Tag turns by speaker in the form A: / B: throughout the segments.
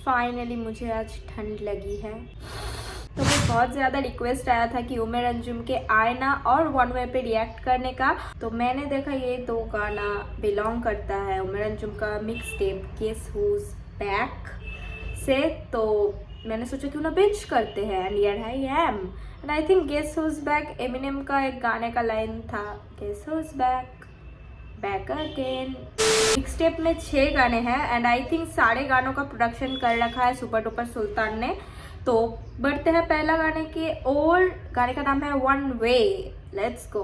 A: Finally मुझे आज ठंड लगी है। तो मुझे बहुत ज़्यादा रिक्वेस्ट आया था कि उमेर अंजुम के आईना और वन वे पे रिएक्ट करने का, तो मैंने देखा ये दो गाना बिलोंग करता है उमेर अंजुम का mix tape guess who's back से, तो मैंने सोचा क्यों ना बिंज करते हैं। And here I am and I think guess who's back Eminem का एक गाने का लाइन था, guess who's back back again. Mix tape में 6 गाने हैं एंड आई थिंक सारे गानों का प्रोडक्शन कर रखा है सुपर डुपर सुल्तान ने। तो बढ़ते हैं पहला गाने की और, गाने का नाम है one way. Let's go.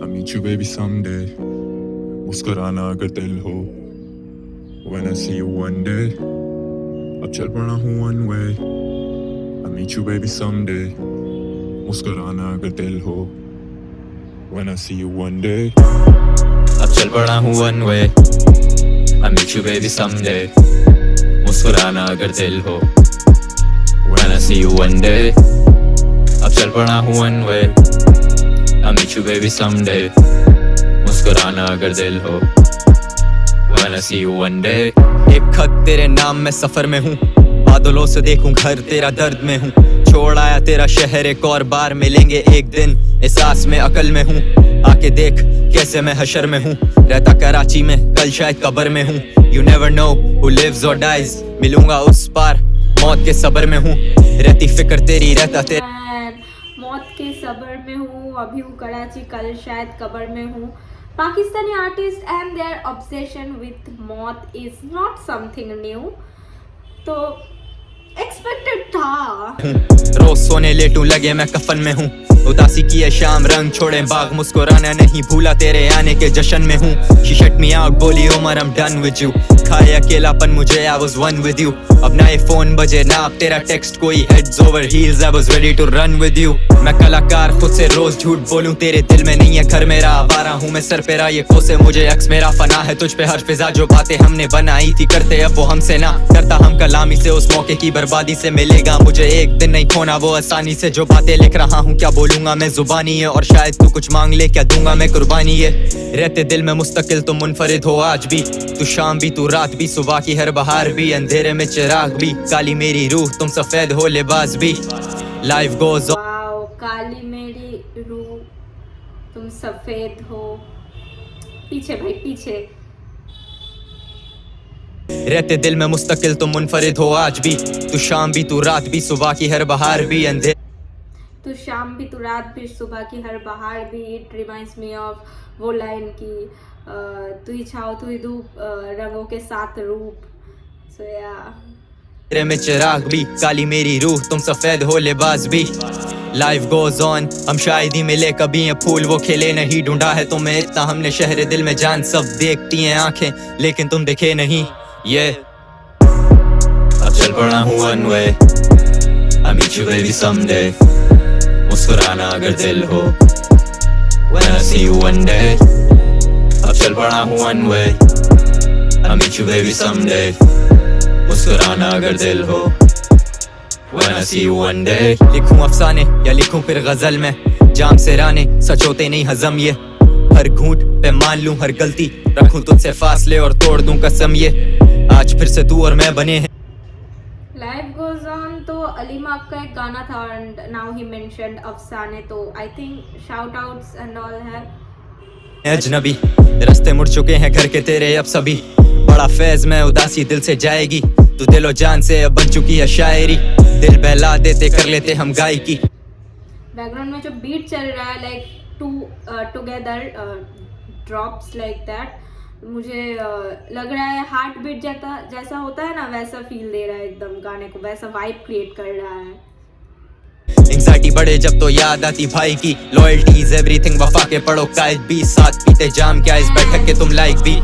B: I meet you baby someday, मुस्कुराना अगर दिल हो, when I see you one day, अब चल पड़ा हूँ one way। I meet you baby someday, मुस्कुराना अगर दिल हो, when I see you one day,
C: अब चल पड़ा हूँ one way। I meet you baby someday, मुस्कुराना अगर दिल हो, when I see you one day, अब चल पड़ा हूँ one way। I meet you baby someday, मुस्कुराना अगर दिल हो, when I see you one day। एक खत तेरे नाम में सफर में हूँ, बादलों से देखूं घर तेरा दर्द में हूँ, छोड़ आया तेरा शहर एक और बार, मिलेंगे एक दिन एहसास में अकल में हूँ, आके देख कैसे मैं हशर में हूँ, रहता कराची में कल शायद कब्र में हूँ। You never know who lives or dies, मिलूंगा उस पार मौत के सब्र में हूँ, रहती फिक्र तेरी रहता तेरा
A: मौत के सब्र में हूँ, अभी हूँ कराची कल शायद कब्र में हूँ। Pakistani artist and their obsession with मौत इज नॉट समथिंग न्यू, तो एक्सपेक्टेड था।
C: रोज सोने लेटूं लगे मैं कफन में हूँ, उदासी की है शाम रंग छोड़े बाग, मुस्कुराना नहीं भूला तेरे आने के जश्न में हूँ। She shut me out बोली Umar I'm done with you, खाए अकेलापन मुझे I was one with you, अब ना ये फोन बजे ना अब तेरा टेक्स्ट कोई, heads over heels I was ready to run with you। मैं कलाकार खुद से रोज झूठ बोलूं, तेरे दिल में नहीं है घर मेरा, आवारा हूँ मैं सर पे ये कोसे मुझे अक्स मेरा, फना है तुझ पे हर फिजा, जो बातें हमने बनाई थी करते अब वो हमसे ना, करता हम कलामी से उस मौके की बर्बादी से, मिलेगा मुझे एक दिन नहीं खोना वो आसानी से, जो बातें लिख रहा हूँ क्या बोलूंगा मैं जुबानी है, और शायद तू कुछ मांग ले क्या दूंगा मैं कुर्बानी है। रहते दिल में मुस्तकिल तुम मुनफरिद हो आज भी, तू शाम भी तू रात भी, सुबह की हर बहार भी, अंधेरे में चिराग भी, काली मेरी रूह तुम सफेद हो लिबास भी, लाइफ गोज ऑन।
A: वाओ, काली मेरी रूह तुम सफेद हो, पीछे भाई पीछे।
C: रहते दिल में मुस्तकिल तुम मुनफरिद हो आज भी, तू शाम भी तू रात भी, सुबह की हर बहार भी, अंधेरे
A: तू शाम भी तू रात भी, सुबह की हर बहार भी। इट रिमाइंड्स मी ऑफ वो लाइन की तू ही छाव तू ही धूप, रंगों के साथ रूप। सो या
C: तेरे में चिराग भी, काली मेरी रूह तुम सफेद हो लिबास भी, लाइफ गोज ऑन। हम शायद ही मिले कभी ये फूल वो खिले नहीं, ढूंढा है तुम्हें इतना हमने शहर दिल में, जान सब देखती हैं आंखें लेकिन तुम दिखे नहीं। ये अब चल पड़ा हूँ one way, I meet you baby someday, मुस्कुराना अगर दिल हो, when I see you one day, अब चल पड़ा हूँ one way, I meet you baby someday, मुस्कुराना अगर दिल हो, when I see you one day। लिखूं अफसाने या लिखूं फिर गजल में, जाम से राने सच होते नहीं हजम, ये हर घूंट पे मान लूं हर गलती, रखूं तुझसे फासले और तोड़ दूं कसम, ये आज फिर से तू और मैं बने हैं।
A: लाइफ गोज ऑन तो अली माक का एक गाना था एंड नाउ ही मेंशन्ड अफसाने, तो I think shout outs and all है।
C: अजनबी रास्ते मुड़ चुके हैं घर के तेरे अब सभी, बड़ा फैज में उदासी दिल से जाएगी, तू दिलो जान से अब बन चुकी है शायरी, दिल बहला देते कर लेते हम गायकी।
A: बैकग्राउंड में जो बीट चल रहा है like to together drops like that, मुझे लग रहा है हार्ट बीट जैसा होता है ना, वैसा फील दे रहा है एकदम गाने को, वैसा वाइब क्रिएट कर रहा है।
C: एंग्जाइटी बढ़े जब तो याद आती भाई की, लॉयल्टी इज एवरीथिंग, वफा के पढ़ो कायद भी, साथ पीते जाम क्या इस बैठक के तुम लाइक भी,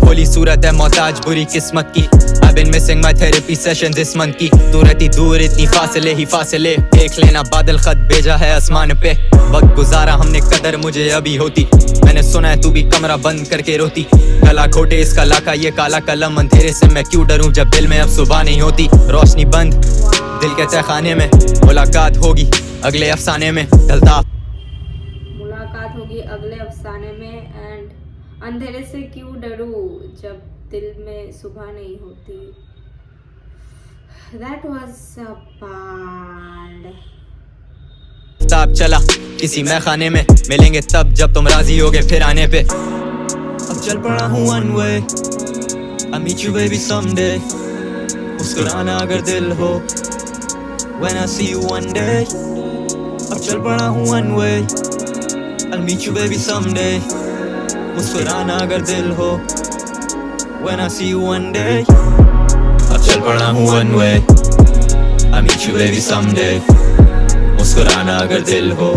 C: भोली सूरत है मोहताज बुरी किस्मत की, I've been missing my therapy sessions इस मंथ की, तू रहती दूर इतनी फासले ही फासले, देख लेना बादल खत भेजा है आसमान पे, वक्त गुजारा हमने कदर मुझे अभी होती, मैंने सुना है तू भी कमरा बंद करके रोती, गला घोटे इसका लाका ये काला कलम, अंधेरे से मैं क्यों डरूं जब दिल में अब सुबह नहीं होती, रोशनी बंद दिल के तहखाने में, मुलाकात होगी अगले अफसाने में, ढलता
A: मुलाकात होगी अगले अफसाने में, एंड अंधेरे से क्यों डरूं जब दिल में सुबह नहीं होती। that was bad.
C: ताब चला किसी मैं खाने में, मिलेंगे तब जब तुम राजी होगे फिर आने पे। अब चल पड़ा हूँ one way, I'll meet you baby someday। मुस्कुराना अगर दिल हो, when I see you one day। अब चल पड़ा हूँ one way, I'll meet you baby someday। मुस्कुराना अगर दिल हो, when I see you one day। अब चल पड़ा हूँ one way, I'll meet you baby someday। मुस्कुराना अगर दिल हो,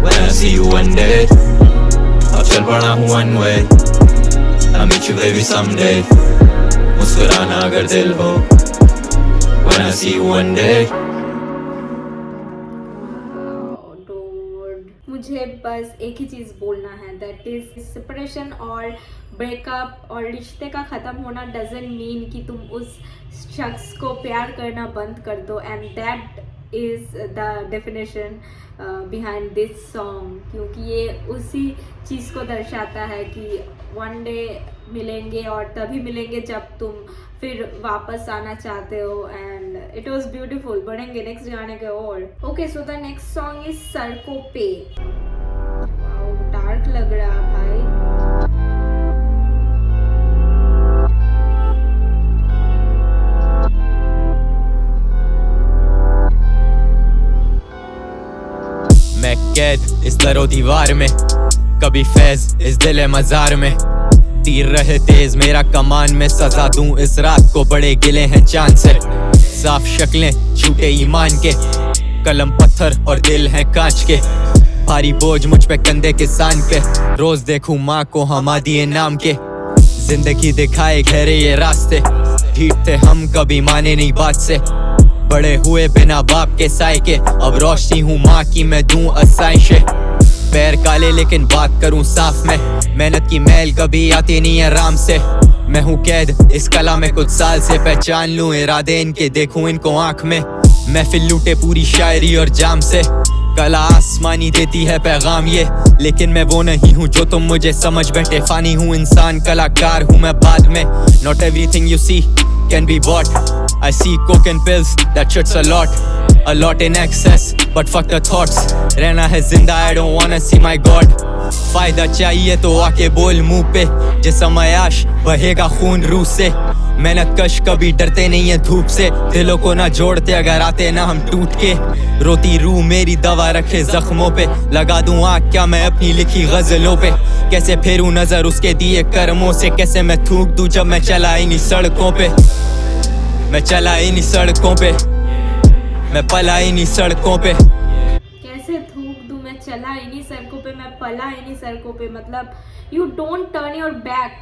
C: when I see you one day। अब चल पड़ा हूँ one way, I'll meet you baby someday। मुस्कुराना अगर दिल हो, when I see you one day।
A: Dude, मुझे बस एक ही चीज़ बोलना है, दैट इज सेपरेशन और ब्रेकअप और रिश्ते का ख़त्म होना डजंट मीन कि तुम उस शख्स को प्यार करना बंद कर दो, and that is the definition behind this song, क्योंकि ये उसी चीज़ को दर्शाता है कि वन डे मिलेंगे और तभी मिलेंगे जब तुम फिर वापस आना चाहते हो, एंड इट वॉज ब्यूटिफुल। बढ़ेंगे नेक्स्ट गाने के और। Okay, so the next song is सड़कों पे। डार्क लग रहा भाई।
C: मैं कैद इस दरो दीवार में, कभी फैज इस दिल मजार में। तीर रहे तेज मेरा कमान में, सजा दूं इस रात को बड़े गिले हैं चांद से। साफ शक्लें झूठे ईमान के, कलम पत्थर और दिल हैं कांच के। भारी बोझ मुझ पे कंधे के सान पे, रोज देखूं माँ को हमादी नाम के। जिंदगी दिखाए गहरे ये रास्ते, ढीठ थे हम कभी माने नहीं बात से। बड़े हुए बिना बाप के साए के, अब रोशनी हूँ माँ की मैं दूं आसाइशें। पैर काले लेकिन बात करूं साफ में, मेहनत की मैल कभी आती नहीं है आराम से। मैं हूँ कैद इस कला में कुछ साल से, पहचान लूं इरादे इनके देखूं इनको आंख में। महफिल लूटे पूरी शायरी और जाम से, कला आसमानी देती है पैगाम ये। लेकिन मैं वो नहीं हूँ जो तुम मुझे समझ बैठे, फानी हूँ इंसान कलाकार हूँ मैं बाद में। Not everything you see can be bought, I see coke and pills that shits a lot in excess, but fuck the thoughts। रहना है जिंदा, I don't wanna see my God। फायदा चाहिए तो आके बोल मुंह पे, जिसम आयाश बहेगा खून रूह से। मेहनत कश कभी डरते नहीं है धूप से, दिलों को ना जोड़ते अगर आते ना हम टूट के। रोती रूह मेरी दवा रखे जख्मों पे, लगा दूं आँख क्या मैं अपनी लिखी गजलों पे। कैसे फेरूं नजर उसके दिए कर्मों से, कैसे मैं थूक दूं जब मैं चला इन्हीं सड़कों पे। मैं चला इन्हीं सड़कों पे, मैं पला इन्हीं सड़कों पे।
A: कैसे थूक दूं मैं चला इन्हीं सड़कों पे, मैं पला इन्हीं सड़कों पे। मतलब you don't turn your back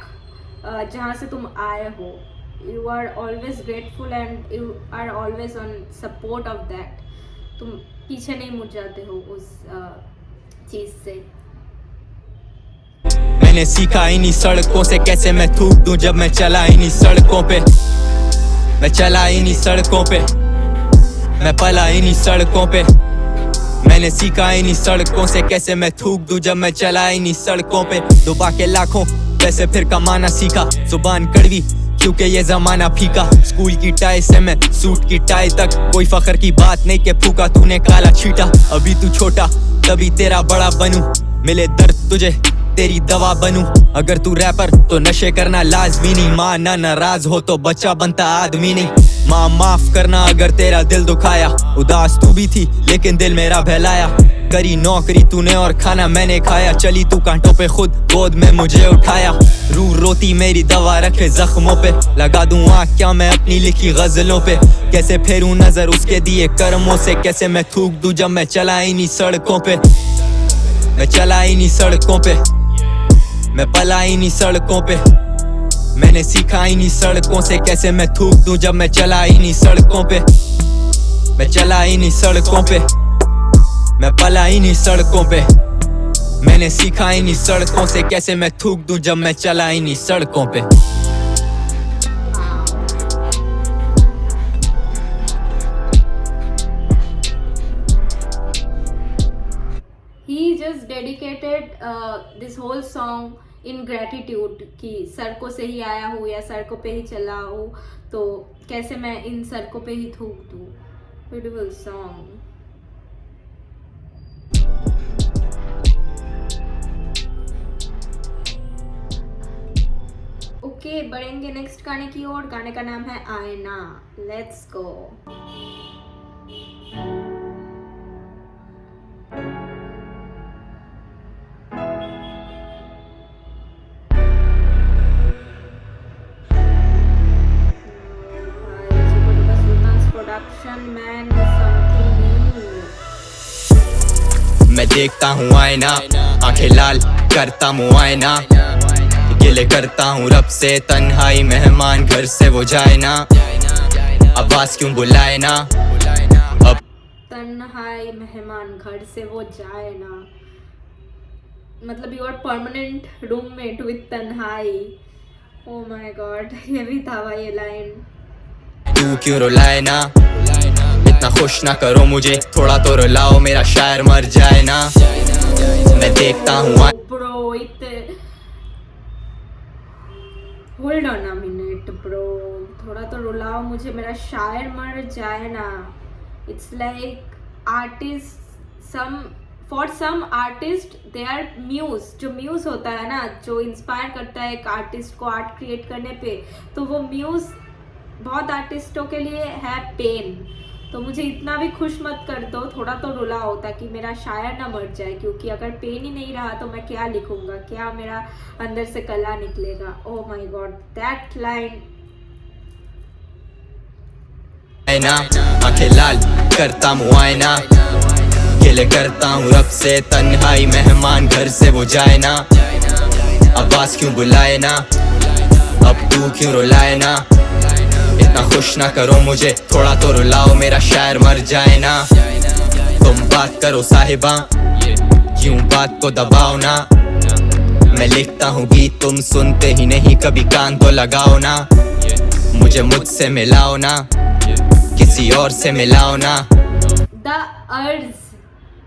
A: जहाँ से तुम आए हो। You are always grateful and you are always on support of that. तुम पीछे नहीं मुड़ जाते हो उस चीज़ से।
C: मैंने सीखा इन्हीं सड़कों से, कैसे मैं थूक दूं जब मैं चला इन्हीं सड़कों पे। मैं चला इन्हीं सड़कों पे, मैं पला इन्हीं सड़कों पे। मैंने सीखा इन्हीं सड़कों से, कैसे मैं थूक दूं जब मैं चला इन्हीं सड़कों पे। डुबा के लाखों पैसे फिर कमाना सीखा, जुबान कड़वी क्योंकि ये जमाना फीका। स्कूल की टाई से मैं सूट की टाई तक, कोई फखर की बात नहीं के फूका तूने काला छीटा। अभी तू छोटा तभी तेरा बड़ा बनूं, मिले दर्द तुझे तेरी दवा बनूं। अगर तू रैपर तो नशे करना लाजमी नहीं, माँ ना नाराज हो तो बच्चा बनता आदमी नहीं। माँ माफ करना अगर तेरा दिल दुखाया, उदास तू भी थी लेकिन दिल मेरा बहलाया। करी नौकरी तूने और खाना मैंने खाया, चली तू कांटों पे खुद गोद में मुझे उठाया। रूह रोती मेरी दवा रखे जख्मों पे, लगा दूं आँख क्या मैं अपनी लिखी गजलों पे। कैसे फेरूं नजर उसके दिए कर्मों से, कैसे मैं थूक दूं जब मैं चला इन्हीं सड़कों पे। मैं चला इन्हीं सड़कों पे, मैं पला इन्हीं सड़कों पे। मैंने सीखा इन्हीं सड़कों से, कैसे मैं थूक दूं जब मैं चला इन्हीं सड़कों पे। मैं चला इन्हीं सड़कों पे, मैं पला इन्हीं सड़कों पे। मैंने सीखा इन्हीं सड़कों से, कैसे मैं थूक दूं जब मैं चला इन्हीं सड़कों पे।
A: He just dedicated dedicated this whole song in gratitude कि सड़कों से ही आया हूँ या सड़कों पे ही चला हूँ, तो कैसे मैं इन सड़कों पे ही थूक दूँ। Beautiful song. ओके, बढ़ेंगे नेक्स्ट गाने की ओर। गाने का नाम है आईना। Let's go. Production man something new.
C: मैं देखता हूँ आईना, आंखें लाल करता मुआयना, गिले करता हूँ रब से तन्हाई मेहमान घर से वो जाए ना, आवाज क्यों बुलाए ना, अब
A: तन्हाई मेहमान घर से वो जाए ना, मतलब you are permanent roommate with तन्हाई। ओ माय गॉड, ये भी था भाई ये लाइन।
C: तू क्यों रुलाए ना, इतना खुश ना करो मुझे, थोड़ा तो रुलाओ मेरा शायर मर जाए ना। मैं देखता हूँ
A: ब्रो, इतने hold on a minute bro, थोड़ा तो रुलाओ मुझे मेरा शायर मर जाए ना। It's like artist for some artist they are muse. जो म्यूज होता है ना, जो इंस्पायर करता है एक आर्टिस्ट को आर्ट क्रिएट करने पे, तो वो म्यूज बहुत आर्टिस्टों के लिए है पेन। तो मुझे इतना भी खुश मत कर दो, थोड़ा तो रुलाओ ताकि मेरा शायर ना मर जाए, क्योंकि अगर पेन ही नहीं रहा तो मैं क्या लिखूंगा, क्या मेरा अंदर से कला निकलेगा। Oh my God, that line.
C: आंखें लाल करता मुआयना, गिले करता हूँ रब से तन्हाई मेहमान घर से वो जाए ना, आवाज क्यों बुलाए ना, अब तू क्यों रुलाए ना, इतना खुश ना करो मुझे, थोड़ा तो रुलाओ मेरा शायर मर जाए ना। तुम बात करो साहिबा, क्यों बात को दबाओ ना, मैं लिखता हूँ गीत तुम सुनते ही नहीं, कभी कान तो लगाओ ना, मुझे मुझसे मिलाओ ना, किसी और से मिलाओ ना।
A: द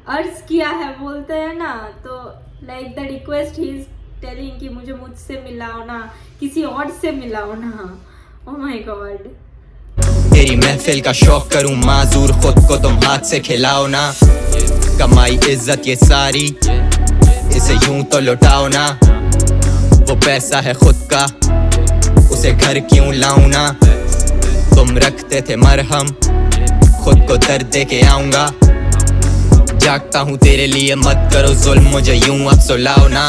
A: अर्ज किया है बोलते हैं ना, तो like the request he is telling कि मुझे मुझसे मिलाओ ना, किसी और से मिलाओ ना। Oh my God.
C: तेरी महफिल का शौक करूं माजूर, खुद को तुम हाथ से खिलाओ ना, कमाई इज्जत ये सारी इसे यूं तो लुटाओ ना, वो पैसा है खुद का उसे घर क्यों लाऊं ना, तुम रखते थे मरहम खुद को दर्द दे के आऊंगा, जागता हूँ तेरे लिए मत करो जुल्म मुझे यूं अब सुलाओ ना।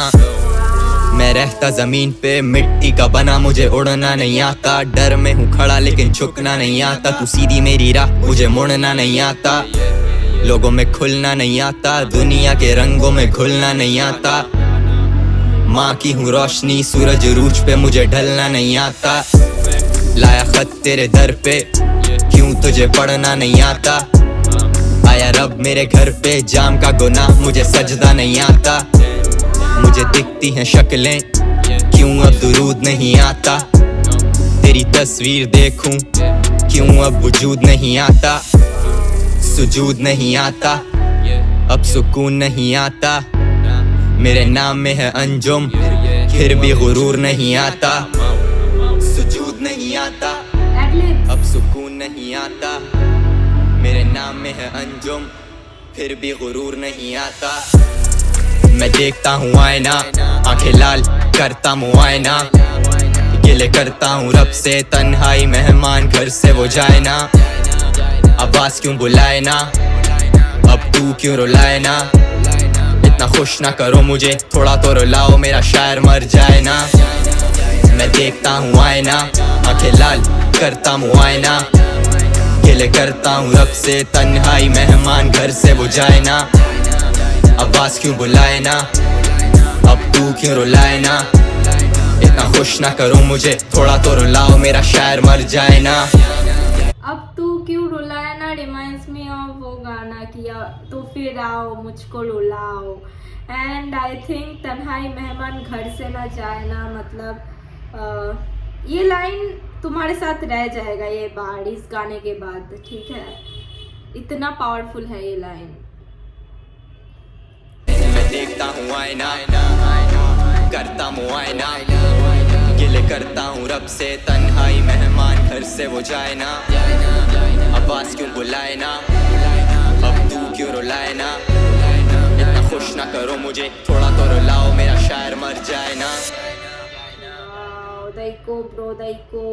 C: मैं रहता जमीन पे मिट्टी का बना, मुझे उड़ना नहीं आता, डर में हूँ खड़ा लेकिन झुकना नहीं आता, तू सीधी मेरी राह मुझे मुड़ना नहीं आता, लोगों में खुलना नहीं आता, दुनिया के रंगों में घुलना नहीं आता, माँ की हूँ रोशनी सूरज रूज पे मुझे ढलना नहीं आता, लाया खत तेरे दर पे क्यों तुझे पढ़ना नहीं आता, आया रब मेरे घर पे जाम का गुनाह मुझे सजदा नहीं आता, मुझे दिखती हैं शक्लें क्यों अब दुरूद नहीं आता, तेरी तस्वीर देखूं क्यों अब वजूद नहीं आता, सुजूद नहीं आता, अब सुकून नहीं आता, मेरे नाम में है अंजुम फिर भी गुरूर नहीं आता, सुजूद नहीं आता, अब सुकून नहीं आता, मेरे नाम में है अंजुम फिर भी गुरूर नहीं आता। मैं देखता हूँ आईना, आंखें लाल करता मुआयना, गिले करता हूँ रब से तन्हाई मेहमान घर से वो जाए ना, आवाज क्यों बुलाए ना, अब तू क्यों रुलाए ना, इतना खुश ना करो मुझे, थोड़ा तो रुलाओ मेरा शायर मर जाए ना। मैं देखता हूँ आईना, आंखें लाल करता मुआयना, गिले करता हूँ रब से तन्हाई मेहमान घर से वो जाए ना, आवाज क्यों बुलाए ना, अब तू क्यों रुलाए ना, इतना खुश ना करो मुझे, थोड़ा तो रुलाओ मेरा शायर मर जाए ना।
A: अब तू क्यों रुलाए ना रिमाइंड्स मी ऑफ वो गाना किया तो फिर आओ मुझको रुलाओ, एंड आई थिंक तन्हाई मेहमान घर से ना जाए ना, मतलब ये लाइन तुम्हारे साथ रह जाएगा ये बार इस गाने के बाद, ठीक है, इतना पावरफुल है ये लाइन।
C: देखता हूँ आईना, करता मुआयना, गिले करता हूँ रब से, तन्हाई मेहमान घर से वो जाए ना, आवाज क्यों बुलाए ना, अब तू क्यों रुलाए ना, इतना खुश ना करो मुझे, थोड़ा तो रुलाओ मेरा शायर मर जाए ना।
A: दाइको ब्रो दाइको।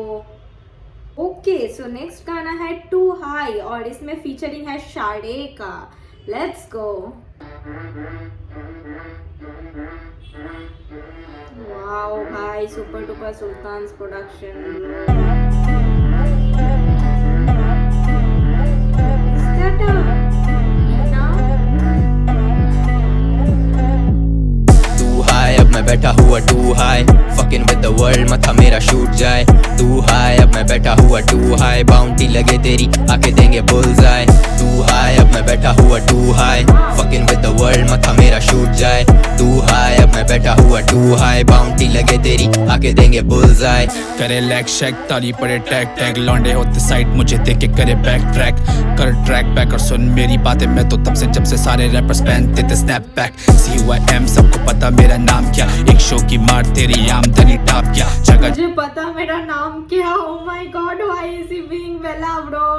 A: ओके सो नेक्स्ट गाना है टू हाई और इसमें फीचरिंग है शाडे का। Let's go. वाओ भाई सुपर डुपर सुल्तान्स प्रोडक्शन।
C: अब मैं बैठा हुआ too high, fucking with the world, मथा मेरा शूट जाए। टू हाई अब मैं बैठा हुआ टू हाई, बाउंटी लगे तेरी आके देंगे बुलजाए। टू हाई अब मैं बैठा हुआ too high, fucking with the world, मथा मेरा शूट जाए। टू हाई अब मैं बैठा हुआ टू हाई, बाउंटी लगे तेरी आके देंगे बुलजाए।
D: करे लैग शैक ताली पड़े टैग टैग, लौंडे होते साइड मुझे देख के करे बैक ट्रैक, कर ट्रैक बैक और सुन मेरी बातें, मैं तो तब से जब से सारे रैपर्स पहनते थे स्नैप बैक। CYM सबको पता मेरा नाम क्या, एक शो की मार तेरी आमदनी टाप क्या जगह।
A: मुझे पता मेरा नाम क्या। Oh my god why is he being बेला ब्रो।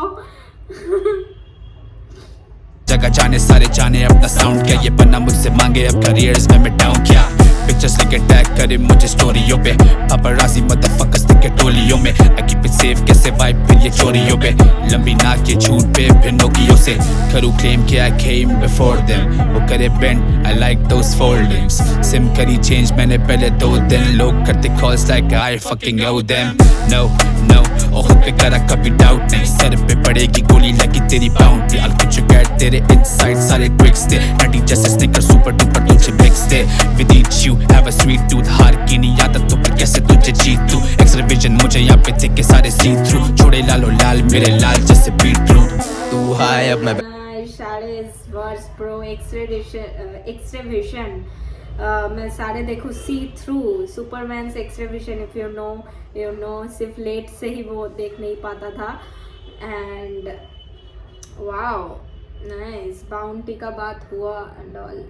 D: जगह जाने सारे जाने अपना साउंड क्या, ये बना मुझसे मांगे अब करियर्स में मिटाऊं क्या। पिक्चर्स लेके टैग करे मुझे स्टोरियों पे, पापराज़ी मदरफकर्स के टोलियों में। I keep it safe कैसे वाइब फिर ये चोरियों पे, लंबी नाक ये झूठ पे फिर नोकियों से। करूँ क्लेम कि I came before them, वो करे bend I like those foldings। SIM करी चेंज मैंने पहले 2 दिन, लोग करते calls like I fucking owe them। No no और खुद पे करा कभी डाउट नहीं, सर पे पड़ेगी गोली लगी तेरी boundary. I'll put you guard तेरे इनसाइड सारे ट्रिक्स थे, नटी जैसे स्निकर सुपर डुपर तुझे मिक्स थे। With each you have a sweet tooth, हार की नहीं आदतों पर कैसे तुझे जीतूं। एक्स-रे विजन मुझे यहाँ पे थे के सारे सी थ्रू, छोड़े लालो लाल मेरे लाल जैसे बीटरूट।
C: टू हाई अब मैं
A: Shaade's verse bro, x-ray vision मैं सारे देखो सी थ्रू, सुपरमैन से x-ray vision if you know सिर्फ लेट से ही वो देख नहीं पाता था। एंड वाओ नाइस, बाउंटी का बात हुआ एंड ऑल।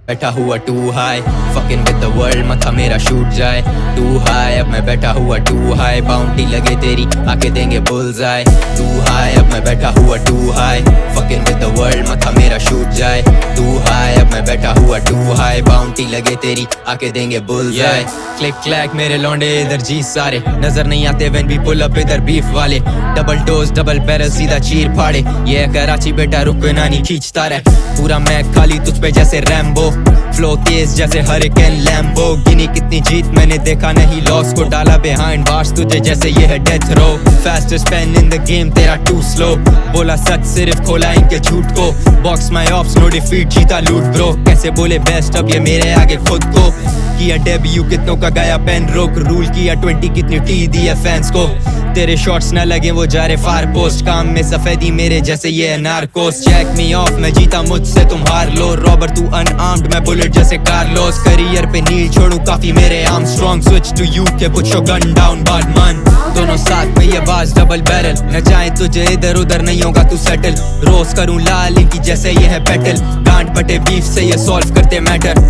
C: बैठा हुआ too high, fucking with the world, मथा मेरा शूट जाए। टू हाई अब मैं बैठा हुआ टू हाई, बाउंटी लगे तेरी आके देंगे बुलजाए। टू हाई अब मैं बैठा हुआ too high, fucking with the world, मथा मेरा शूट जाए। टू हाई अब मैं बैठा हुआ टू हाई, बाउंटी लगे तेरी आके देंगे बुलजाए। क्लिक क्लैक मेरे लौंडे इधर जी सारे, नजर नहीं आते व्हेन वी पुल अप इधर बीफ वाले। डबल डोज डबल बैरल सीधा चीर फाड़े, ये कराची बेटा रुकना नहीं खींचता रह। पूरा मैं खाली तुझ पे जैसे रैम्बो, फ्लो तेज जैसे हरिकेन लैम्बो। गिनी कितनी जीत मैंने देखा नहीं, लॉस को डाला बिहाइंड बार्स तुझे जैसे ये है death row. Fastest pen in the game तेरा टू स्लो, बोला सच सिर्फ खोला इनके झूठ को। Box my ops no defeat जीता लूट ब्रो, कैसे बोले बेस्ट अब ये मेरे आगे खुद को। किया डेब्यू कितनों का गया पेन रोक, रूल किया 20 कितनी टी दी है फैंस को। तेरे शॉट्स न लगे वो जा रहे फार पोस्ट, काम में सफेदी मेरे जैसे ये नार्कोस। चेक मी ऑफ मैं जीता मुझसे तुम हार लो, रॉबर तू अनआर्म्ड मैं बुलेट जैसे कार्लोस। करियर पे नील छोड़ू काफी मेरे arm strong, switch to you के put your gun down badman. दोनों साथ में ये बाज डबल बैरल, न जाए तुझे इधर उधर नहीं होगा तू सेटल। रोज करूं लाल इनकी जैसे ये है पेटल, गांठ पटे बीफ से ये सॉल्व करते मैटर।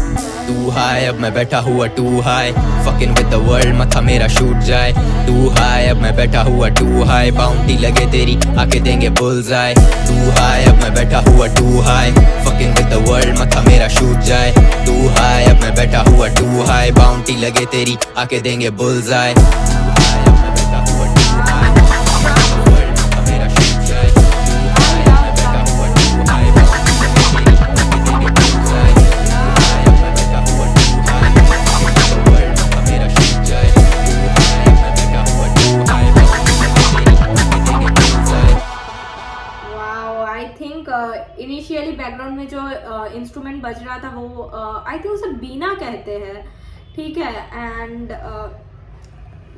C: टू हाई अब मैं बैठा हुआ too high, fucking with the world, मथा मेरा शूट जाए। टू हाई अब मैं बैठा हुआ टू हाई, बाउंटी लगे तेरी आके देंगे बुलजाए। टू हाई अब मैं बैठा हुआ too high, fucking with the world, मथा मेरा शूट जाए। टू हाई अब मैं बैठा हुआ टू हाई, बाउंटी लगे तेरी आके देंगे बुलजाए।
A: इनिशियली बैकग्राउंड में जो इंस्ट्रूमेंट बज रहा था वो आई थिंक उसे बीना कहते हैं, ठीक है। एंड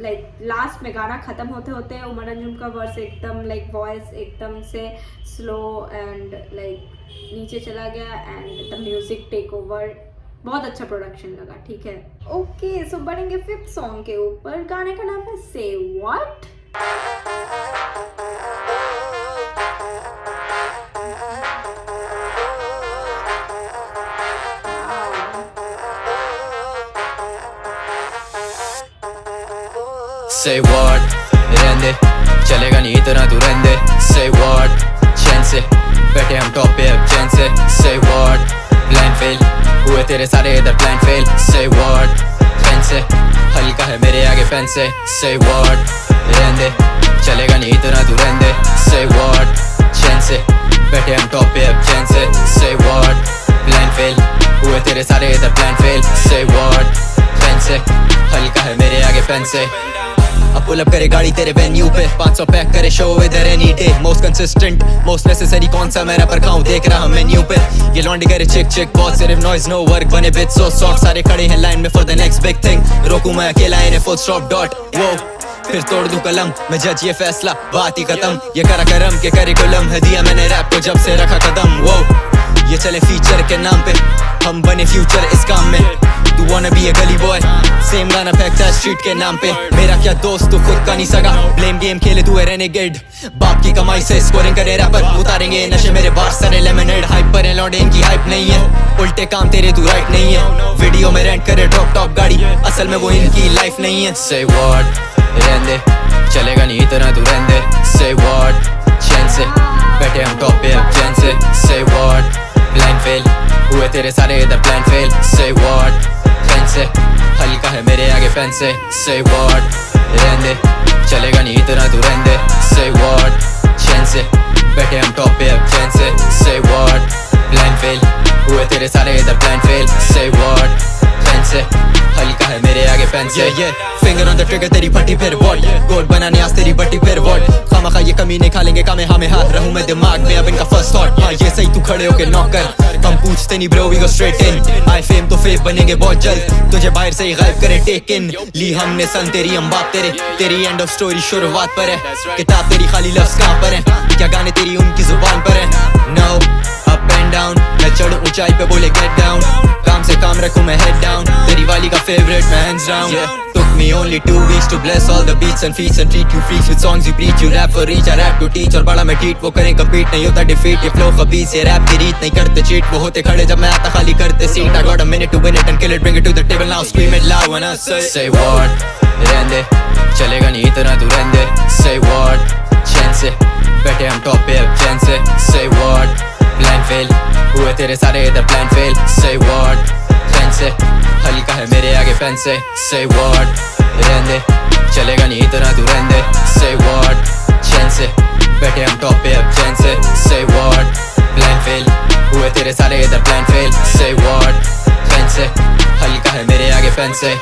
A: लाइक लास्ट में गाना ख़त्म होते होते उमर अंजुम का वर्स एकदम लाइक वॉइस एकदम से स्लो एंड लाइक नीचे चला गया and the music take over. बहुत अच्छा प्रोडक्शन लगा, ठीक है। ओके सो बढ़ेंगे 5th सॉन्ग के ऊपर। गाने का नाम है से व्हाट।
C: say what रहने चलेगा नहीं इतना तू रहने say what चैन से बैठे हम टॉप पे अब चैन से say what प्लान फेल हुए तेरे सारे इधर plan fail say what pen से हल्का है मेरे आगे पेन से say what रहने चलेगा नहीं इतना तू रहने say what चैन से बैठे हम टॉप पे अब चैन से say what प्लान फेल हुए तेरे सारे इधर plan fail say what pen से हल्का है मेरे आगे पेन से अब पुल अप करे गाड़ी तेरे वेन्यू पे 500 पैक करे शो इधर any day most consistent most necessary कौन सा मैं रैपर खाऊं देख रहा मेन्यू पे ये लॉन्डी करे चिक चिक बहुत सिर्फ नॉइज नो वर्क बने बिट सो शॉर्ट सारे खड़े हैं लाइन में for the next big thing रोकूं मैं अकेला इन्हें फुल स्टॉप डॉट वो फिर तोड़ दूं कलम मैं जज ये फैसला बात ही खत्म ये करा करम के करिकुलम है दिया मैंने रैप को जब से रखा कदम वो ये चले फीचर के नाम पे हम बने फ्यूचर इस काम में तू wanna be a gully boy same गाना फेंकता है स्ट्रीट के नाम पे मेरा क्या दोस्त तू खुद का नहीं सगा ब्लेम गेम खेले तू है रेनेगेड बाप की कमाई से स्कोरिंग करे रैपर उतारेंगे नशे मेरे बार सारे लेमनेड हाइप पर है लौंडे इनकी हाइप नहीं है उल्टे काम तेरे तू राइट नहीं है वीडियो में रेंट करे ड्रॉप टॉप गाड़ी असल में वो इनकी लाइफ नहीं है say what रहने चलेगा नहीं इतना तू रहने say what चैन से बैठे हम टॉप पे अब चैन से say what प्लान फेल हुए तेरे सारे इधर plan fail say what pen से हल्का है मेरे आगे पेन से say what रहने चलेगा नहीं इतना तू रहने say what चैन से बैठे हम टॉप पे अब चैन से say what प्लान फेल हुए तेरे सारे इधर plan fail say what pen से हल्का है मेरे आगे पेन से फिंगर ऑन द ट्रिगर तेरी फटी फिर वॉट गोल बनाने आज तेरी बटी फिर वॉट खामखा ये कमी नहीं खा लेंगे कामे हमें हाथ रहूं मैं दिमाग में अब इनका फर्स्ट थॉट हाँ ये सही तू खड़े होके नॉकर हम पूछते नहीं bro we go straight in आई फेम तो फेम बनेंगे बहुत जल्द तुझे बाहर से ही गायब करे टेक इन ली हमने सन तेरी हम बात तेरी एंड ऑफ स्टोरी शुरुआत पर है किताब तेरी खाली लफ्ज कहाँ पर है क्या गाने तेरी उनकी जुबान पर है नो अप एंड डाउन मैं चढ़ूं ऊंचाई पे बोले गेट डाउन काम से काम रखूं मैं हेड डाउन तेरी वाली का फेवरेट मैं hands down took me only 2 weeks to bless all the beats and feats and treat you freaks with songs you preach you rap for reach I rap to teach और बड़ा मैं treat वो करें compete नहीं होता defeat ये flow खबीस ये rap की रीत नहीं करते cheat वो होते खड़े जब मैं आता खाली करते seat I got a minute to win it and kill it bring it to the table now scream it loud when I say what रहने चलेगा नहीं इतना तू रहने say what चैन से बैठे हम टॉप पे अब चैन से say what प्लान फेल हुए तेरे सारे इधर plan fail say what pen से हल्का है मेरे आगे पेन से say what रहने चलेगा नहीं इतना तू रहने say what चैन से बैठे हम टॉप पे अब चैन से say what प्लान फेल हुए तेरे सारे इधर plan fail say what pen से हल्का है मेरे आगे पेन से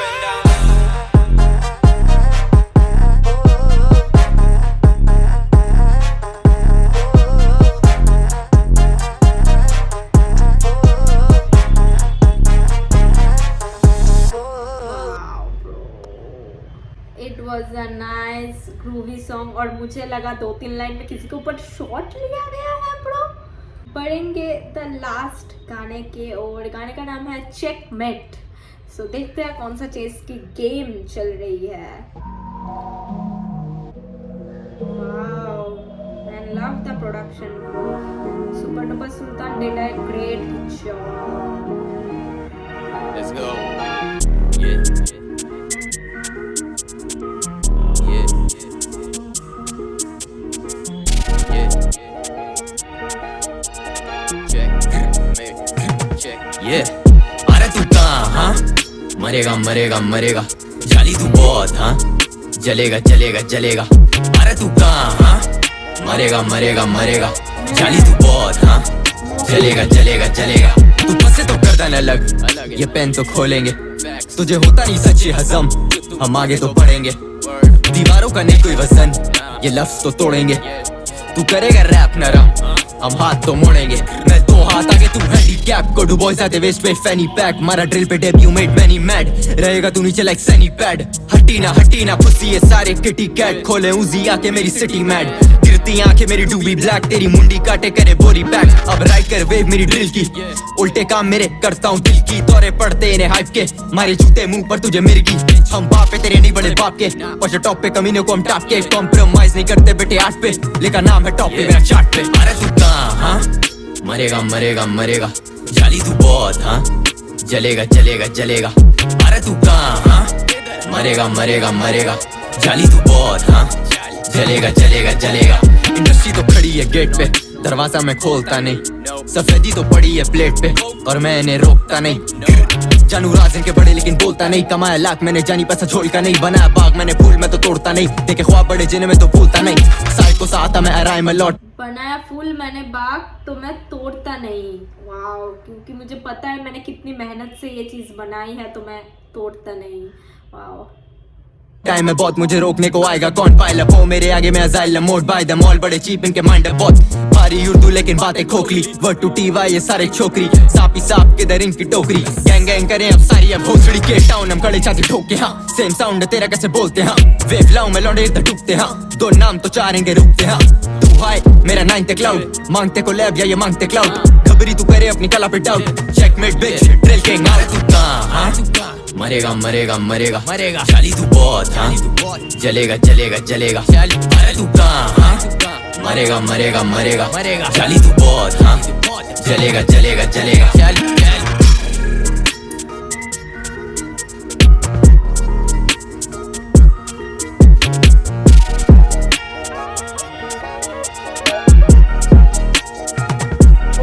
A: it was a nice groovy song और मुझे लगा 2-3 लाइन में किसी के ऊपर शॉट लिया गया है ब्रो बढ़ेंगे द लास्ट गाने के और गाने का नाम है चेकमेट सो देखते हैं कौन सा चेस की गेम चल रही है wow I love the production bro super duper Sultan did a great job
C: Let's go. Yeah. अरे तू कहाँ हाँ मरेगा मरेगा मरेगा जाली तू बहुत हाँ जलेगा जलेगा जलेगा अरे तू कहाँ हाँ मरेगा मरेगा मरेगा जाली तू बहुत हाँ जलेगा जलेगा जलेगा तू फंसे तो गर्दन अलग ये पेन तो खोलेंगे तुझे होता नहीं सच्ची हजम हम आगे तो बढ़ेंगे दीवारों का नहीं कोई वजन ये लफ्ज तो तोड़ेंगे तू करेगा रैप नरम हम हाथ तो मोड़ेंगे मैं 2 हाथ आगे तू हैंडीकैप को डू बॉयज आते वेस्ट पे फैनी पैक मारा ड्रिल पे डेब्यू मेड बेनी मैड रहेगा तू नीचे लाइक सनी पैड हटी ना पुसी ये सारे किटी कैट खोले उजी आके मेरी सिटी मैड गिरती आंखें मेरी डूबी ब्लैक तेरी मुंडी काटे करे बोरी पैक अब राइट कर वेव मेरी ड्रिल की उल्टे काम मेरे करता हूँ दिल की दौरे पड़ते इन्हें हाइप के मारे जूते मुंह पर तुझे मिर्गी हम बाप पे तेरे नहीं बड़े बाप के और जो टॉप पे कमीने को हम टाप के कॉम्प्रोमाइज नहीं करते बेटे 8 पे लेकिन नाम है टॉप पे मेरा चार्ट पे अरे तू कहाँ हाँ मरेगा मरेगा मरेगा जाली तू बहुत हाँ जलेगा जलेगा जलेगा अरे तू कहाँ हाँ मरेगा मरेगा मरेगा जाली तू बहुत हाँ चलेगा चलेगा चलेगा इंडस्ट्री तो खड़ी है गेट पे दरवाजा मैं खोलता नहीं सफेदी तो पड़ी है प्लेट पे और मैं इन्हें रोकता नहीं जानू राज इनके बड़े लेकिन बोलता नहीं कमाया लाख मैंने जानी पैसा झोल का नहीं बनाया बाग मैंने फूल मैं तो तोड़ता नहीं देखे ख्वाब बड़े जिन्हें मैं तो भूलता नहीं साइड को साथ मैं अराय में लौट
A: बनाया फूल मैंने बाग तो मैं तोड़ता नहीं। वाओ, क्योंकि मुझे पता है मैंने कितनी मेहनत से ये चीज बनाई है तो मैं तोड़ता नहीं। वाओ,
C: टाइम है बहुत मुझे रोकने को आएगा कौन पाइल हो मेरे आगे मैं agile mode by the mall बड़े चीप इनके माइंड है बहुत भारी उर्दू लेकिन बातें खोखली वर्ड टू टीवा ये सारे छोकरी सापी साप के दर इनकी टोकरी गैंग गैंग करें अब सारी अब भोसड़ी के टाउन हम खड़े छाती ठोके हाँ सेम साउंड तेरा कैसे बोलते हाँ वेव लाऊं मैं लौंडे इधर डूबते हाँ दो नाम तो चार इनके रुकते हाँ तू हाय मेरा 9th क्लाउड मांगते को लैब या ये मांगते क्लाउड खबरी तू करे अपनी कला पे डाउट चेकमेट बिच ड्रिल किंग आउट तू कहां मरेगा मरेगा मरेगा मरेगा चाली तू बहुत हाँ जलेगा चलेगा चलेगा अरे तू कहां मरेगा मरेगा मरेगा मरेगा चाली तू बहुत हाँ चलेगा चलेगा चलेगा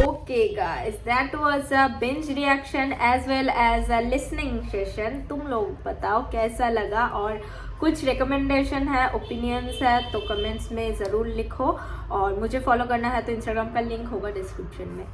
A: okay guys, that was a binge reaction as well as a listening session। तुम लोग बताओ कैसा लगा और कुछ रिकमेंडेशन है ओपिनियंस है तो कमेंट्स में ज़रूर लिखो और मुझे फॉलो करना है तो इंस्टाग्राम का लिंक होगा डिस्क्रिप्शन में।